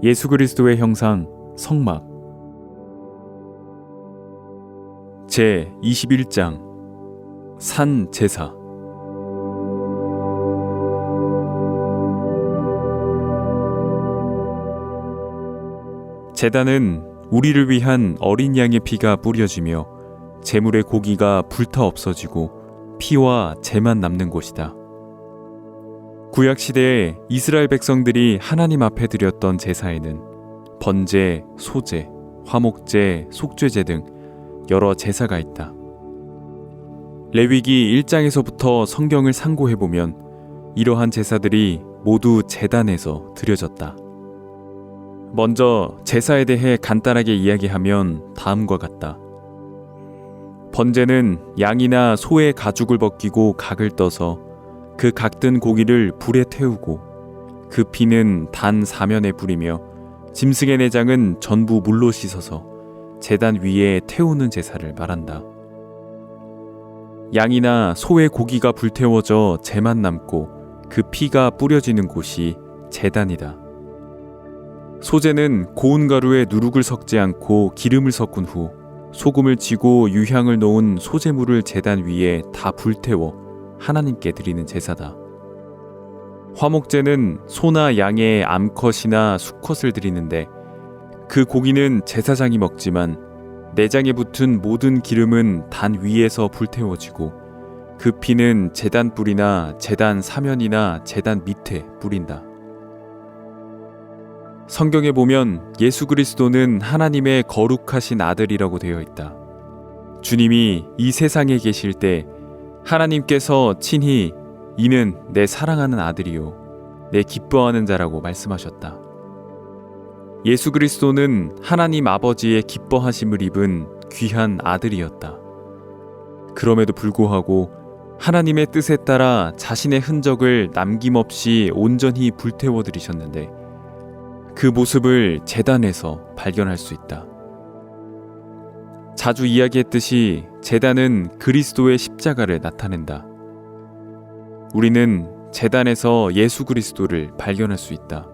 예수 그리스도의 형상 성막 제 21장 산 제사. 제단은 우리를 위한 어린 양의 피가 뿌려지며 제물의 고기가 불타 없어지고 피와 재만 남는 곳이다. 구약 시대에 이스라엘 백성들이 하나님 앞에 드렸던 제사에는 번제, 소제, 화목제, 속죄제 등 여러 제사가 있다. 레위기 1장에서부터 성경을 상고해보면 이러한 제사들이 모두 제단에서 드려졌다. 먼저 제사에 대해 간단하게 이야기하면 다음과 같다. 번제는 양이나 소의 가죽을 벗기고 각을 떠서 그 각든 고기를 불에 태우고 그 피는 단 사면에 뿌리며 짐승의 내장은 전부 물로 씻어서 제단 위에 태우는 제사를 말한다. 양이나 소의 고기가 불태워져 재만 남고 그 피가 뿌려지는 곳이 제단이다. 소제는 고운 가루에 누룩을 섞지 않고 기름을 섞은 후 소금을 치고 유향을 놓은 소제물을 제단 위에 다 불태워 하나님께 드리는 제사다. 화목제는 소나 양의 암컷이나 수컷을 드리는데 그 고기는 제사장이 먹지만 내장에 붙은 모든 기름은 단 위에서 불태워지고 그 피는 제단 뿔이나 제단 사면이나 제단 밑에 뿌린다. 성경에 보면 예수 그리스도는 하나님의 거룩하신 아들이라고 되어 있다. 주님이 이 세상에 계실 때 하나님께서 친히 이는 내 사랑하는 아들이요 내 기뻐하는 자라고 말씀하셨다. 예수 그리스도는 하나님 아버지의 기뻐하심을 입은 귀한 아들이었다. 그럼에도 불구하고 하나님의 뜻에 따라 자신의 흔적을 남김없이 온전히 불태워 드리셨는데 그 모습을 제단에서 발견할 수 있다. 자주 이야기했듯이 제단은 그리스도의 십자가를 나타낸다. 우리는 제단에서 예수 그리스도를 발견할 수 있다.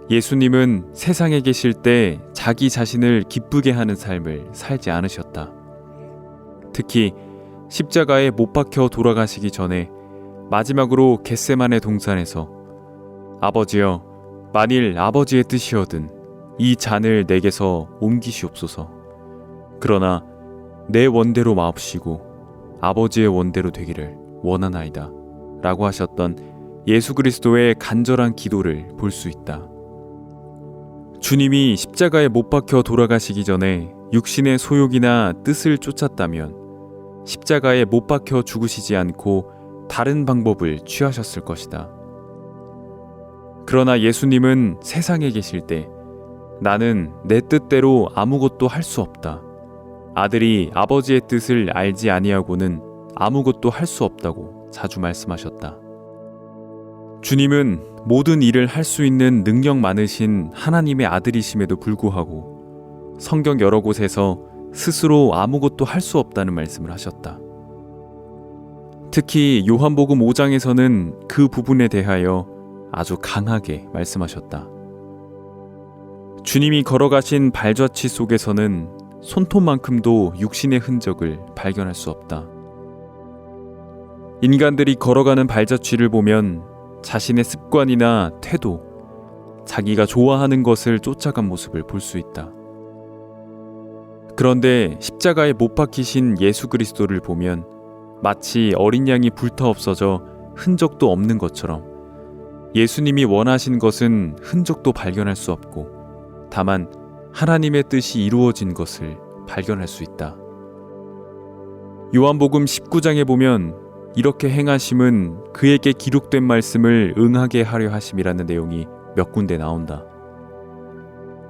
예수님은 세상에 계실 때 자기 자신을 기쁘게 하는 삶을 살지 않으셨다. 특히 십자가에 못 박혀 돌아가시기 전에 마지막으로 겟세마네 동산에서 아버지여 만일 아버지의 뜻이거든 이 잔을 내게서 옮기시옵소서. 그러나 내 원대로 마옵시고 아버지의 원대로 되기를 원하나이다 라고 하셨던 예수 그리스도의 간절한 기도를 볼 수 있다. 주님이 십자가에 못 박혀 돌아가시기 전에 육신의 소욕이나 뜻을 쫓았다면 십자가에 못 박혀 죽으시지 않고 다른 방법을 취하셨을 것이다. 그러나 예수님은 세상에 계실 때 나는 내 뜻대로 아무것도 할 수 없다. 아들이 아버지의 뜻을 알지 아니하고는 아무것도 할 수 없다고 자주 말씀하셨다. 주님은 모든 일을 할 수 있는 능력 많으신 하나님의 아들이심에도 불구하고 성경 여러 곳에서 스스로 아무것도 할 수 없다는 말씀을 하셨다. 특히 요한복음 5장에서는 그 부분에 대하여 아주 강하게 말씀하셨다. 주님이 걸어가신 발자취 속에서는 손톱만큼도 육신의 흔적을 발견할 수 없다. 인간들이 걸어가는 발자취를 보면 자신의 습관이나 태도, 자기가 좋아하는 것을 쫓아간 모습을 볼 수 있다. 그런데 십자가에 못 박히신 예수 그리스도를 보면 마치 어린 양이 불타 없어져 흔적도 없는 것처럼 예수님이 원하신 것은 흔적도 발견할 수 없고 다만 하나님의 뜻이 이루어진 것을 발견할 수 있다. 요한복음 19장에 보면 이렇게 행하심은 그에게 기록된 말씀을 응하게 하려 하심이라는 내용이 몇 군데 나온다.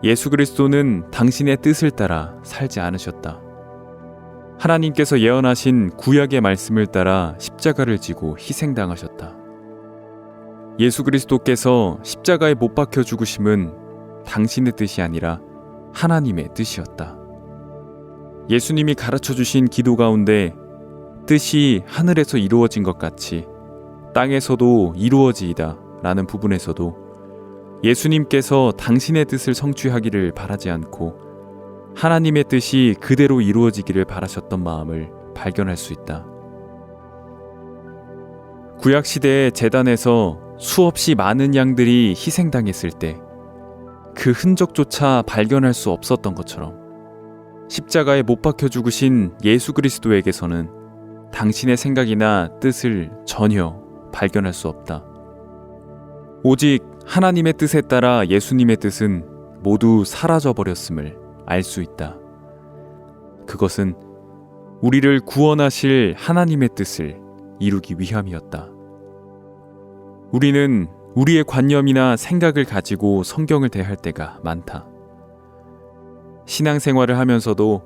예수 그리스도는 당신의 뜻을 따라 살지 않으셨다. 하나님께서 예언하신 구약의 말씀을 따라 십자가를 지고 희생당하셨다. 예수 그리스도께서 십자가에 못 박혀 죽으심은 당신의 뜻이 아니라 하나님의 뜻이었다. 예수님이 가르쳐 주신 기도 가운데 뜻이 하늘에서 이루어진 것 같이 땅에서도 이루어지이다 라는 부분에서도 예수님께서 당신의 뜻을 성취하기를 바라지 않고 하나님의 뜻이 그대로 이루어지기를 바라셨던 마음을 발견할 수 있다. 구약시대의 제단에서 수없이 많은 양들이 희생당했을 때 그 흔적조차 발견할 수 없었던 것처럼 십자가에 못 박혀 죽으신 예수 그리스도에게서는 당신의 생각이나 뜻을 전혀 발견할 수 없다. 오직 하나님의 뜻에 따라 예수님의 뜻은 모두 사라져버렸음을 알 수 있다. 그것은 우리를 구원하실 하나님의 뜻을 이루기 위함이었다. 우리는 우리의 관념이나 생각을 가지고 성경을 대할 때가 많다. 신앙생활을 하면서도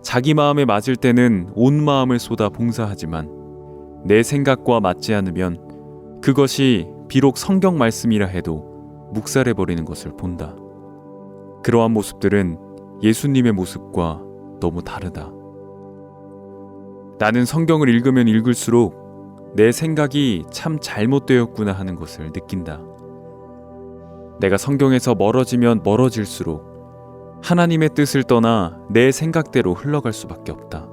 자기 마음에 맞을 때는 온 마음을 쏟아 봉사하지만 내 생각과 맞지 않으면 그것이 비록 성경 말씀이라 해도 묵살해버리는 것을 본다. 그러한 모습들은 예수님의 모습과 너무 다르다. 나는 성경을 읽으면 읽을수록 내 생각이 참 잘못되었구나 하는 것을 느낀다. 내가 성경에서 멀어지면 멀어질수록 하나님의 뜻을 떠나 내 생각대로 흘러갈 수밖에 없다.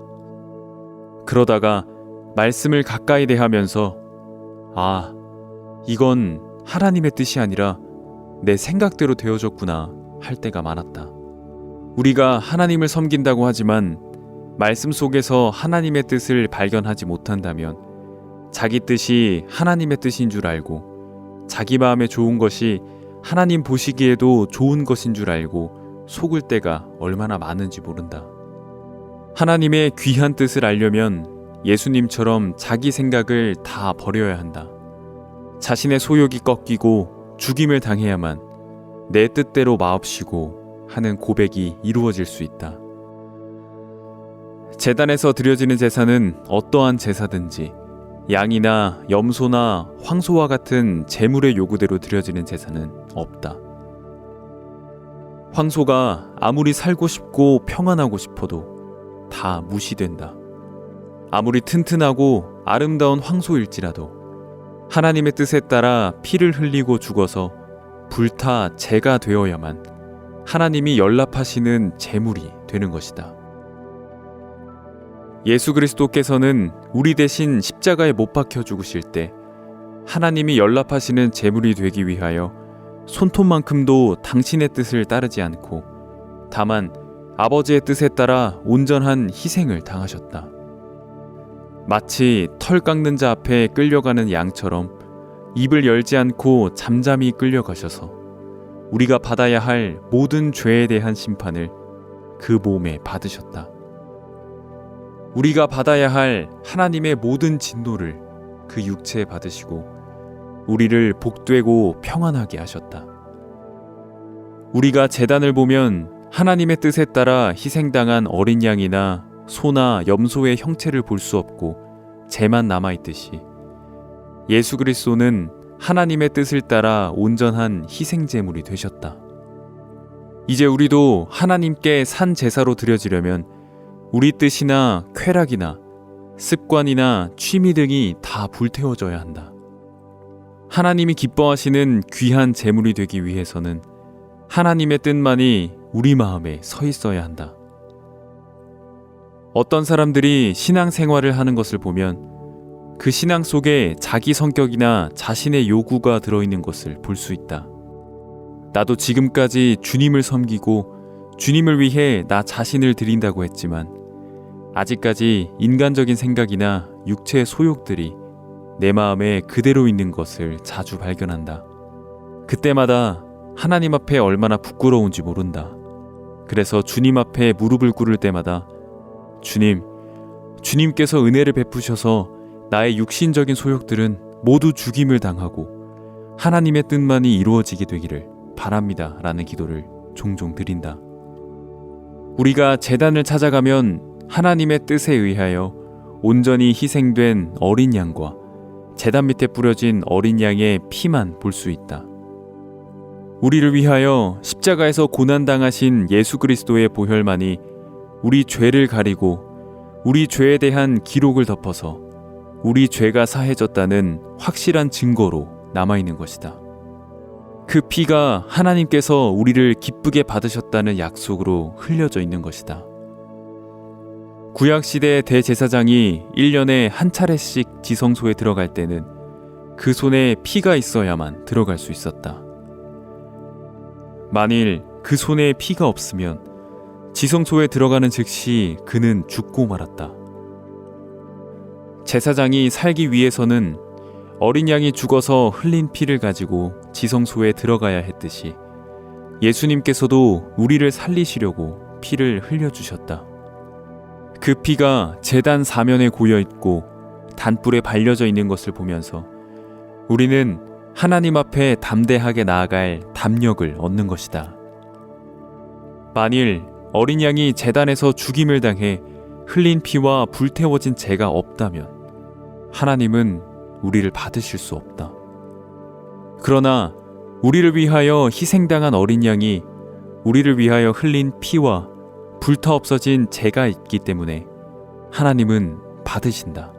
그러다가 말씀을 가까이 대하면서 이건 하나님의 뜻이 아니라 내 생각대로 되어졌구나 할 때가 많았다. 우리가 하나님을 섬긴다고 하지만 말씀 속에서 하나님의 뜻을 발견하지 못한다면 자기 뜻이 하나님의 뜻인 줄 알고 자기 마음에 좋은 것이 하나님 보시기에도 좋은 것인 줄 알고 속을 때가 얼마나 많은지 모른다. 하나님의 귀한 뜻을 알려면 예수님처럼 자기 생각을 다 버려야 한다. 자신의 소욕이 꺾이고 죽임을 당해야만 내 뜻대로 마옵시고 하는 고백이 이루어질 수 있다. 제단에서 드려지는 제사는 어떠한 제사든지 양이나 염소나 황소와 같은 제물의 요구대로 드려지는 제사는 없다. 황소가 아무리 살고 싶고 평안하고 싶어도 다 무시된다. 아무리 튼튼하고 아름다운 황소일지라도 하나님의 뜻에 따라 피를 흘리고 죽어서 불타 재가 되어야만 하나님이 연락하시는 제물이 되는 것이다. 예수 그리스도께서는 우리 대신 십자가에 못 박혀 죽으실 때 하나님이 연락하시는 제물이 되기 위하여 손톱만큼도 당신의 뜻을 따르지 않고 다만 아버지의 뜻에 따라 온전한 희생을 당하셨다. 마치 털 깎는 자 앞에 끌려가는 양처럼 입을 열지 않고 잠잠히 끌려가셔서 우리가 받아야 할 모든 죄에 대한 심판을 그 몸에 받으셨다. 우리가 받아야 할 하나님의 모든 진노를 그 육체에 받으시고 우리를 복되고 평안하게 하셨다. 우리가 제단을 보면 하나님의 뜻에 따라 희생당한 어린 양이나 소나 염소의 형체를 볼 수 없고 재만 남아있듯이 예수 그리스도는 하나님의 뜻을 따라 온전한 희생제물이 되셨다. 이제 우리도 하나님께 산 제사로 드려지려면 우리 뜻이나 쾌락이나 습관이나 취미 등이 다 불태워져야 한다. 하나님이 기뻐하시는 귀한 제물이 되기 위해서는 하나님의 뜻만이 우리 마음에 서 있어야 한다. 어떤 사람들이 신앙생활을 하는 것을 보면 그 신앙 속에 자기 성격이나 자신의 요구가 들어있는 것을 볼 수 있다. 나도 지금까지 주님을 섬기고 주님을 위해 나 자신을 드린다고 했지만 아직까지 인간적인 생각이나 육체의 소욕들이 내 마음에 그대로 있는 것을 자주 발견한다. 그때마다 하나님 앞에 얼마나 부끄러운지 모른다. 그래서 주님 앞에 무릎을 꿇을 때마다 주님께서 은혜를 베푸셔서 나의 육신적인 소욕들은 모두 죽임을 당하고 하나님의 뜻만이 이루어지게 되기를 바랍니다 라는 기도를 종종 드린다. 우리가 제단을 찾아가면 하나님의 뜻에 의하여 온전히 희생된 어린 양과 제단 밑에 뿌려진 어린 양의 피만 볼 수 있다. 우리를 위하여 십자가에서 고난당하신 예수 그리스도의 보혈만이 우리 죄를 가리고 우리 죄에 대한 기록을 덮어서 우리 죄가 사해졌다는 확실한 증거로 남아있는 것이다. 그 피가 하나님께서 우리를 기쁘게 받으셨다는 약속으로 흘려져 있는 것이다. 구약시대 대제사장이 1년에 한 차례씩 지성소에 들어갈 때는 그 손에 피가 있어야만 들어갈 수 있었다. 만일 그 손에 피가 없으면 지성소에 들어가는 즉시 그는 죽고 말았다. 제사장이 살기 위해서는 어린 양이 죽어서 흘린 피를 가지고 지성소에 들어가야 했듯이 예수님께서도 우리를 살리시려고 피를 흘려주셨다. 그 피가 제단 사면에 고여 있고 단불에 발려져 있는 것을 보면서 우리는 하나님 앞에 담대하게 나아갈 담력을 얻는 것이다. 만일 어린 양이 제단에서 죽임을 당해 흘린 피와 불태워진 죄가 없다면 하나님은 우리를 받으실 수 없다. 그러나 우리를 위하여 희생당한 어린 양이 우리를 위하여 흘린 피와 불타 없어진 죄가 있기 때문에 하나님은 받으신다.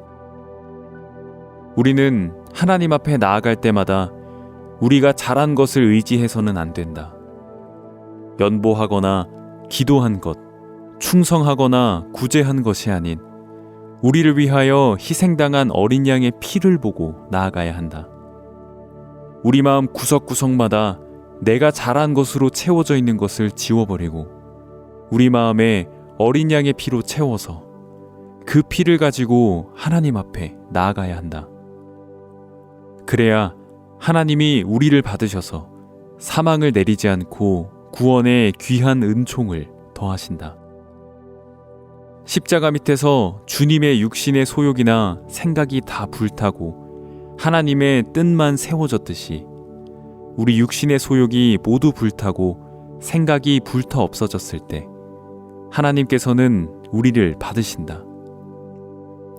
우리는 하나님 앞에 나아갈 때마다 우리가 잘한 것을 의지해서는 안 된다. 연보하거나 기도한 것, 충성하거나 구제한 것이 아닌 우리를 위하여 희생당한 어린 양의 피를 보고 나아가야 한다. 우리 마음 구석구석마다 내가 잘한 것으로 채워져 있는 것을 지워버리고 우리 마음에 어린 양의 피로 채워서 그 피를 가지고 하나님 앞에 나아가야 한다. 그래야 하나님이 우리를 받으셔서 사망을 내리지 않고 구원의 귀한 은총을 더하신다. 십자가 밑에서 주님의 육신의 소욕이나 생각이 다 불타고 하나님의 뜻만 세워졌듯이 우리 육신의 소욕이 모두 불타고 생각이 불타 없어졌을 때 하나님께서는 우리를 받으신다.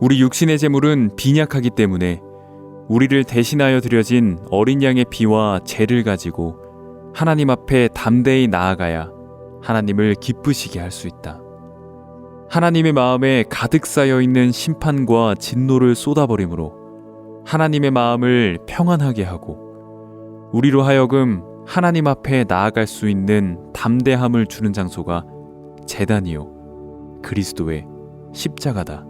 우리 육신의 재물은 빈약하기 때문에 우리를 대신하여 드려진 어린 양의 피와 죄를 가지고 하나님 앞에 담대히 나아가야 하나님을 기쁘시게 할 수 있다. 하나님의 마음에 가득 쌓여 있는 심판과 진노를 쏟아버림으로 하나님의 마음을 평안하게 하고 우리로 하여금 하나님 앞에 나아갈 수 있는 담대함을 주는 장소가 제단이요 그리스도의 십자가다.